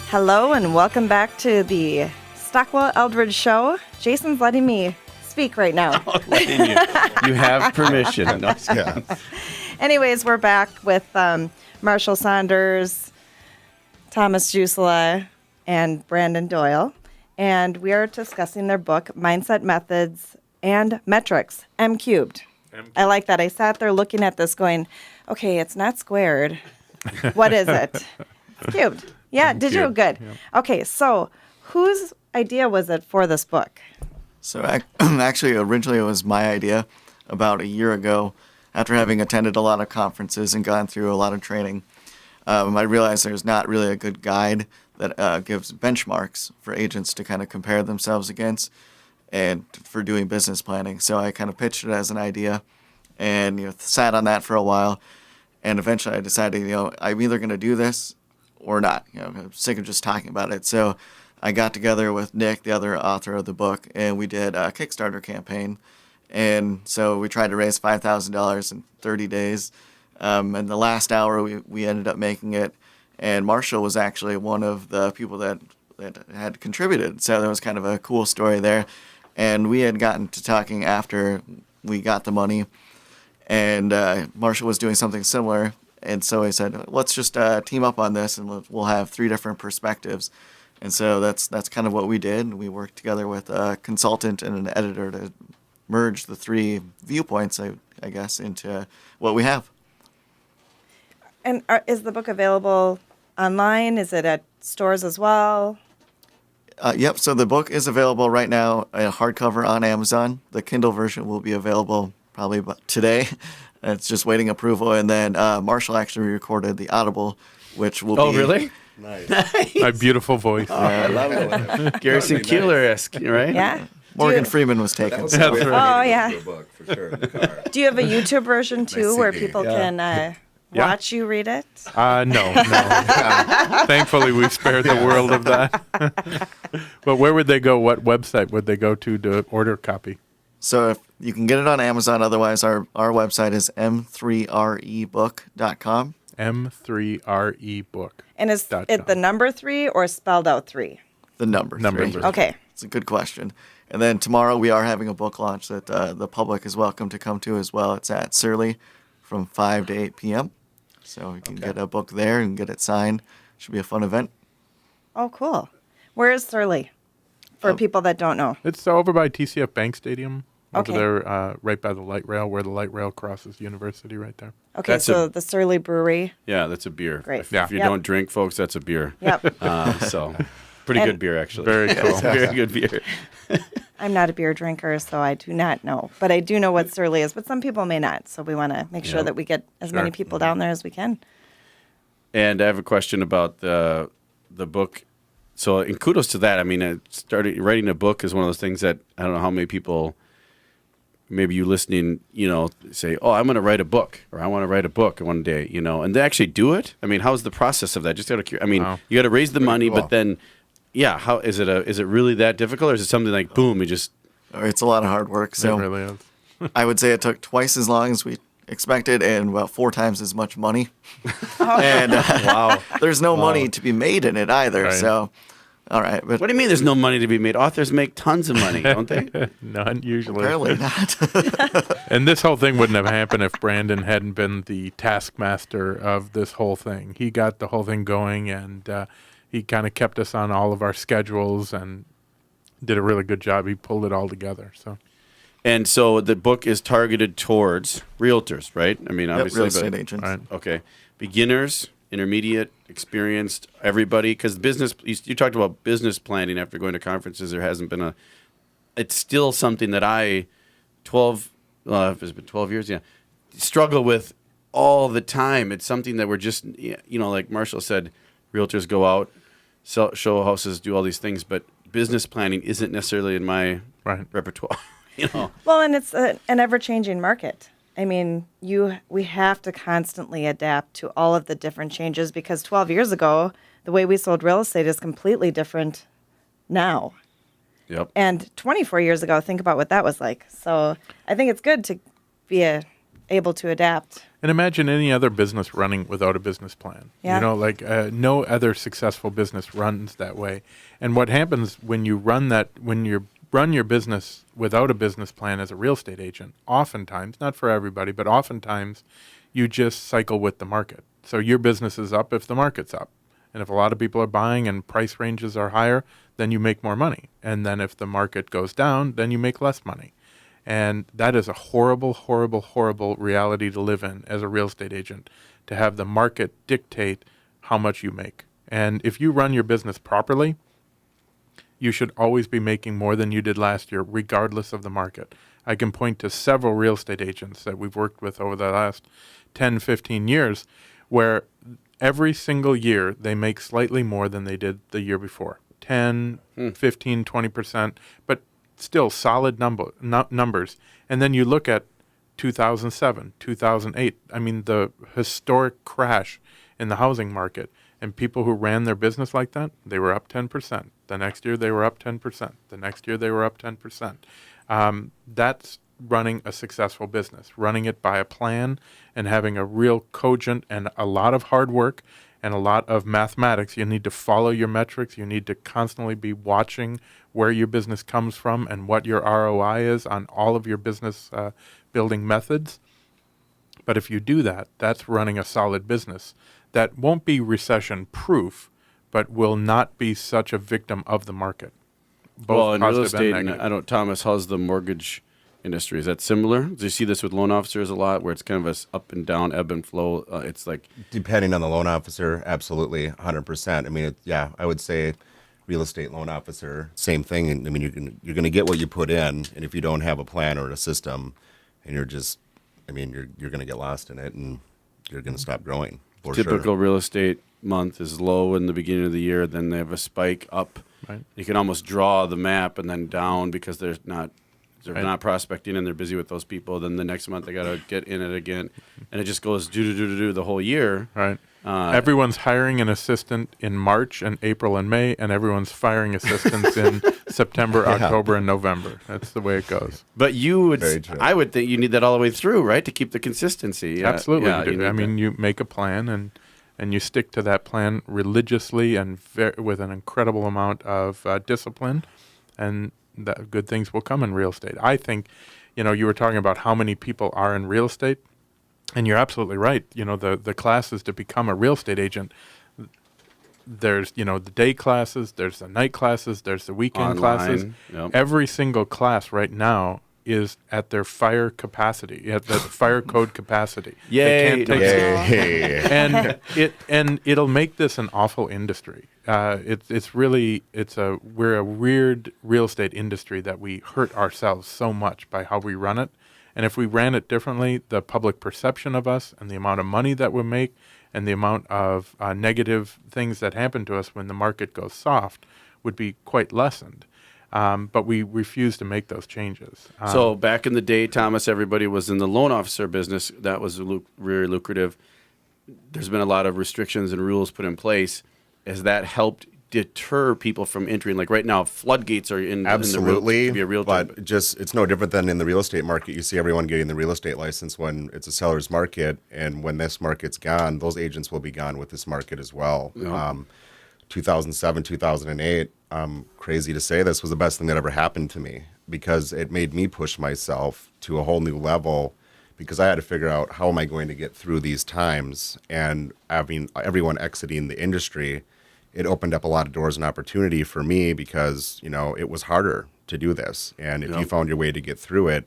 Hello and welcome back to the Stockwell Eldridge Show. Jason's letting me speak right now. Letting you. You have permission. No, Yeah. Anyways, we're back with Marshall Saunders, Thomas Jusela, and Brandon Doyle. And we are discussing their book, Mindset Methods and Metrics, M Cubed. I like that. I sat there looking at this going, okay, it's not squared. What is it? It's cubed. Yeah, did you? Good. Yeah. Okay, so whose idea was it for this book? So actually, originally it was my idea about a year ago. After having attended a lot of conferences and gone through a lot of training, I realized there's not really a good guide that gives benchmarks for agents to kind of compare themselves against and for doing business planning. So I kind of pitched it as an idea and sat on that for a while. And eventually I decided, I'm either going to do this or not. I'm sick of just talking about it. So I got together with Nick, the other author of the book, and we did a Kickstarter campaign. And so we tried to raise $5,000 in 30 days. And the last hour we ended up making it. And Marshall was actually one of the people that had contributed. So there was kind of a cool story there. And we had gotten to talking after we got the money. And Marshall was doing something similar. And so I said, let's just team up on this and we'll have 3 different perspectives. And so that's kind of what we did. We worked together with a consultant and an editor to merge the 3 viewpoints, I guess, into what we have. And is the book available online? Is it at stores as well? Yep, so the book is available right now in hardcover on Amazon. The Kindle version will be available probably today. It's just waiting approval. And then Marshall actually recorded the Audible, which will be... Oh, really? Nice. My beautiful voice. I love it. Garrison Keillor-esque, right? Yeah. Morgan Freeman was taken. That So. was That's right. Oh, yeah. The book, for sure, in the car. Do you have a YouTube version too where CD. people can Yeah. watch you read it? No. Thankfully, we've spared the world of that. But where would they go? What website would they go to order a copy? So if you can get it on Amazon. Otherwise, our website is m3rebook.com. M3REbook. And is it the number 3 or spelled out 3? The number 3. 3. Okay. It's a good question. And then tomorrow we are having a book launch that the public is welcome to come to as well. It's at Surly from 5 to 8 p.m. So you can get a book there and get it signed. Should be a fun event. Oh, cool. Where is Surly? For people that don't know. It's over by TCF Bank Stadium. Okay. Over there, right by the light rail, where the light rail crosses University right there. Okay, That's so the Surly Brewery. Yeah, that's a beer. Great. If Yeah. you Yep. don't drink, folks, that's a beer. Yep. So, pretty And- good beer, actually. Very cool. Very good beer. I'm not a beer drinker, so I do not know. But I do know what Surly is, but some people may not. So we want to make sure Yep. that we get as many people down there as we can. And I have a question about the book. So, and kudos to that. I mean, writing a book is one of those things that I don't know how many people, maybe you listening, say, oh, I'm going to write a book, or I want to write a book one day, and they actually do it. I mean, how's the process of that? Just out of curiosity. I mean, Wow. you got to raise the money, cool. but then, yeah, how is it? Is it really that difficult, or is it something like boom, you just? It's a lot of hard work. It So really is. I would say it took twice as long as we expected and about 4 times as much money. And Wow. there's no money to be made in it either. Right. So, all right. But What do you mean? There's no money to be made? Authors make tons of money, don't they? None usually. apparently not. And this whole thing wouldn't have happened if Brandon hadn't been the taskmaster of this whole thing. He got the whole thing going, and he kind of kept us on all of our schedules and did a really good job. He pulled it all together. So And so the book is targeted towards realtors, right? I mean, Yep, obviously, real but- estate agents. right. Okay. Beginners, intermediate, experienced, everybody. Because you talked about business planning after going to conferences. There hasn't been it's still something that it's been 12 years, yeah, struggle with all the time. It's something that we're just, like Marshall said, realtors go out, show houses, do all these things, but business planning isn't necessarily in my Right. repertoire, Well, and it's an ever-changing market. I mean, we have to constantly adapt to all of the different changes because 12 years ago, the way we sold real estate is completely different now. Yep. And 24 years ago, think about what that was like. So I think it's good to be able to adapt. And imagine any other business running without a business plan. Yeah. You know, like no other successful business runs that way. And what happens when you run your business without a business plan as a real estate agent, oftentimes, not for everybody, but oftentimes you just cycle with the market. So your business is up if the market's up. And if a lot of people are buying and price ranges are higher, then you make more money. And then if the market goes down, then you make less money. And that is a horrible, horrible, horrible reality to live in as a real estate agent, to have the market dictate how much you make. And if you run your business properly, you should always be making more than you did last year, regardless of the market. I can point to several real estate agents that we've worked with over the last 10, 15 years, where every single year they make slightly more than they did the year before. 10, 15, 20%, but still solid numbers. And then you look at 2007, 2008. I mean, the historic crash in the housing market, and people who ran their business like that, they were up 10%. The next year they were up 10%. The next year they were up 10%. That's running a successful business, running it by a plan and having a real cogent and a lot of hard work and a lot of mathematics. You need to follow your metrics. You need to constantly be watching where your business comes from and what your ROI is on all of your business building methods. But if you do that, that's running a solid business that won't be recession proof, but will not be such a victim of the market. Well, in real positive and estate, and negative. Thomas, how's the mortgage industry? Is that similar? Do you see this with loan officers a lot, where it's kind of a up and down, ebb and flow? It's like Depending on the loan officer, absolutely, 100%. I mean, I would say real estate loan officer, same thing. And I mean, you're going to get what you put in, and if you don't have a plan or a system, and you're going to get lost in it, and you're going to stop growing. For typical sure. real estate month is low in the beginning of the year, then they have a spike up. Right. You can almost draw the map, and then down because they're not Right. not prospecting and they're busy with those people. Then the next month they got to get in it again, and it just goes do the whole year. Right. Everyone's hiring an assistant in March and April and May, and everyone's firing assistants in September, October, and November. That's the way it goes. But Very true. I would think you need that all the way through, right, to keep the consistency. Yeah, Absolutely, yeah, you do. need I mean, that. you make a plan and you stick to that plan religiously and with an incredible amount of discipline, and that good things will come in real estate. I think, you were talking about how many people are in real estate, and you're absolutely right. The classes to become a real estate agent, there's, the day classes, there's the night classes, there's the weekend classes. Yep. Every single class right now is at their fire capacity, at the fire code capacity. Yay. They can't take Yay. and it'll make this an awful industry. We're a weird real estate industry that we hurt ourselves so much by how we run it. And if we ran it differently, the public perception of us and the amount of money that we make and the amount of negative things that happen to us when the market goes soft would be quite lessened. But we refuse to make those changes. So back in the day, Thomas, everybody was in the loan officer business. That was very lucrative. There's been a lot of restrictions and rules put in place. Has that helped deter people from entering? Like right now, floodgates are in Absolutely, to be a realtor. but it's no different than in the real estate market. You see everyone getting the real estate license when it's a seller's market, and when this market's gone, those agents will be gone with this market as well. Yeah. 2007, 2008, crazy to say this, was the best thing that ever happened to me, because it made me push myself to a whole new level, because I had to figure out how am I going to get through these times. And having everyone exiting the industry, it opened up a lot of doors and opportunity for me, because, it was harder to do this. And if you found your way to get through it,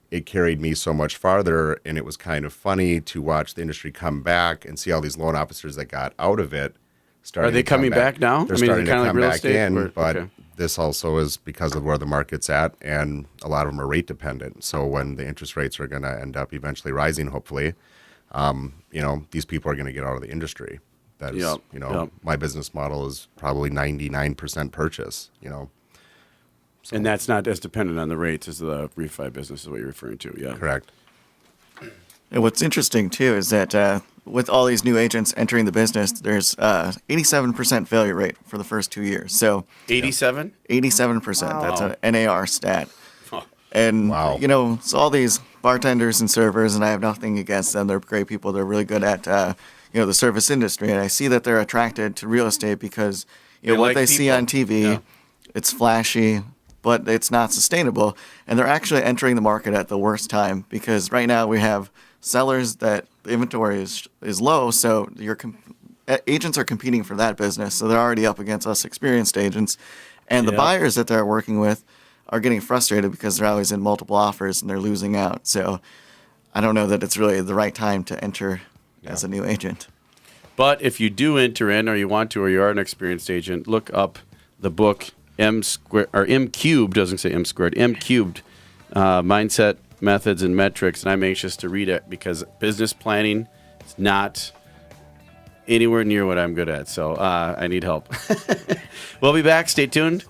it carried me so much farther. And it was kind of funny to watch the industry come back and see all these loan officers that got out of it. Are they coming back now? They're I mean, starting to kinda like come real back estate, in, or- but okay. this also is because of where the market's at, and a lot of them are rate dependent. So when the interest rates are going to end up eventually rising, hopefully, these people are going to get out of the industry. That is, Yep. my business model is probably 99% purchase. And that's not as dependent on the rates as the refi business is what you're referring to. Yeah. Correct. And what's interesting too is that with all these new agents entering the business, there's 87% failure rate for the first 2 years. So 87? 87%. Wow. That's a NAR stat. And, Wow. so all these bartenders and servers, and I have nothing against them. They're great people. They're really good at, the service industry. And I see that they're attracted to real estate because, what like they see people. on TV, Yeah. it's flashy, but it's not sustainable. And they're actually entering the market at the worst time because right now we have sellers that the inventory is low, so agents are competing for that business. So they're already up against us experienced agents. And the Yeah. buyers that they're working with are getting frustrated because they're always in multiple offers and they're losing out. So I don't know that it's really the right time to enter as a new agent. But if you do enter in, or you want to, or you are an experienced agent, look up the book M Cubed, doesn't say M squared, M Cubed, Mindset, Methods, and Metrics. And I'm anxious to read it because business planning is not anywhere near what I'm good at. So I need help. We'll be back. Stay tuned.